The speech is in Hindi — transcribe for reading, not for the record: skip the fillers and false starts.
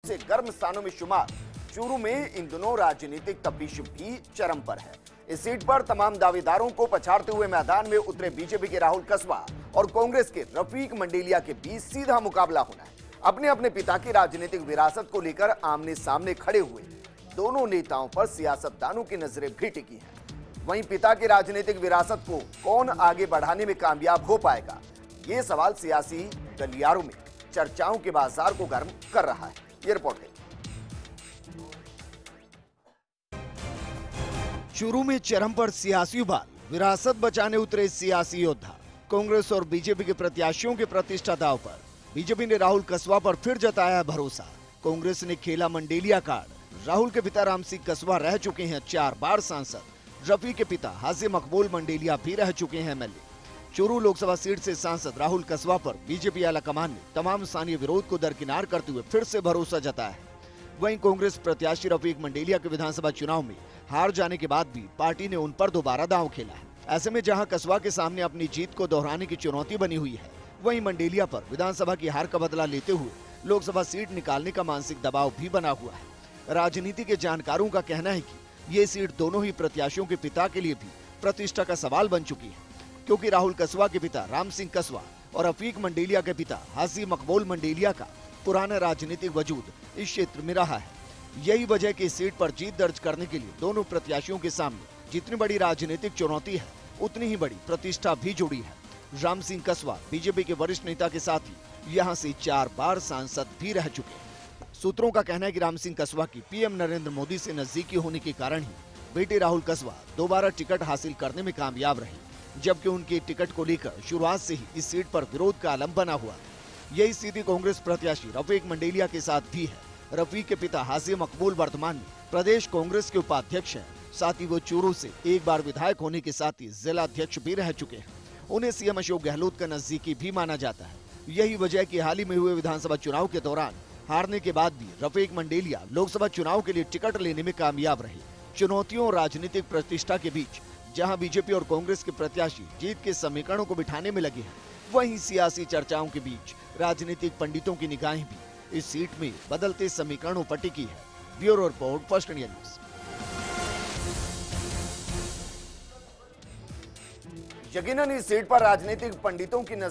सबसे गर्म स्थानों में शुमार चूरू में इन दिनों राजनीतिक तपिश भी चरम पर है। इस सीट पर तमाम दावेदारों को पछाड़ते हुए मैदान में उतरे बीजेपी के राहुल कसवा और कांग्रेस के रफीक मंडेलिया के बीच सीधा मुकाबला होना है। अपने अपने पिता की राजनीतिक विरासत को लेकर आमने सामने खड़े हुए दोनों नेताओं पर सियासतदानों की नजरें भी टिकी हैं। वहीं पिता की राजनीतिक विरासत को कौन आगे बढ़ाने में कामयाब हो पाएगा, ये सवाल सियासी गलियारों में चर्चाओं के बाजार को गर्म कर रहा है। ये रिपोर्ट है। चूरू में चरम पर सियासी उबाल, विरासत बचाने उतरे सियासी योद्धा। कांग्रेस और बीजेपी के प्रत्याशियों के प्रतिष्ठा दांव पर। बीजेपी ने राहुल कसवा पर फिर जताया भरोसा। कांग्रेस ने खेला मंडेलिया कार्ड। राहुल के पिता राम सिंह कसवा रह चुके हैं 4 बार सांसद। रफी के पिता हाजी मकबूल मंडेलिया भी रह चुके हैं एमएलए। चूरू लोकसभा सीट से सांसद राहुल कसवा पर बीजेपी आलाकमान ने तमाम स्थानीय विरोध को दरकिनार करते हुए फिर से भरोसा जताया है। वहीं कांग्रेस प्रत्याशी रफीक मंडेलिया के विधानसभा चुनाव में हार जाने के बाद भी पार्टी ने उन पर दोबारा दांव खेला है। ऐसे में जहां कसवा के सामने अपनी जीत को दोहराने की चुनौती बनी हुई है, वहीं मंडेलिया पर विधानसभा की हार का बदला लेते हुए लोकसभा सीट निकालने का मानसिक दबाव भी बना हुआ है। राजनीति के जानकारों का कहना है कि ये सीट दोनों ही प्रत्याशियों के पिता के लिए भी प्रतिष्ठा का सवाल बन चुकी है, क्योंकि राहुल कसवा के पिता राम सिंह कसवा और रफीक मंडेलिया के पिता हाजी मकबूल मंडेलिया का पुराना राजनीतिक वजूद इस क्षेत्र में रहा है। यही वजह कि इस सीट पर जीत दर्ज करने के लिए दोनों प्रत्याशियों के सामने जितनी बड़ी राजनीतिक चुनौती है, उतनी ही बड़ी प्रतिष्ठा भी जुड़ी है। राम सिंह कसवा बीजेपी के वरिष्ठ नेता के साथ ही यहाँ से 4 बार सांसद भी रह चुके हैं। सूत्रों का कहना है कि राम सिंह कसवा की पीएम नरेंद्र मोदी से नजदीकी होने के कारण ही बेटे राहुल कसवा दोबारा टिकट हासिल करने में कामयाब रहे, जबकि उनके टिकट को लेकर शुरुआत से ही इस सीट पर विरोध का आलम बना हुआ था। यही स्थिति कांग्रेस प्रत्याशी रफीक मंडेलिया के साथ भी है। रफीक के पिता हाजी मकबूल वर्तमान में प्रदेश कांग्रेस के उपाध्यक्ष हैं। साथ ही वो चूरू से एक बार विधायक होने के साथ ही जिला अध्यक्ष भी रह चुके हैं। उन्हें सीएम अशोक गहलोत का नजदीकी भी माना जाता है। यही वजह कि हाल ही में हुए विधानसभा चुनाव के दौरान हारने के बाद भी रफीक मंडेलिया लोकसभा चुनाव के लिए टिकट लेने में कामयाब रहे। चुनौतियों और राजनीतिक प्रतिष्ठा के बीच जहां बीजेपी और कांग्रेस के प्रत्याशी जीत के समीकरणों को बिठाने में लगे हैं, वहीं सियासी चर्चाओं के बीच राजनीतिक पंडितों की निगाहें भी इस सीट में बदलते समीकरणों पर टिकी है। Bureau report, first India news. यकीनन इस सीट पर राजनीतिक पंडितों की नजर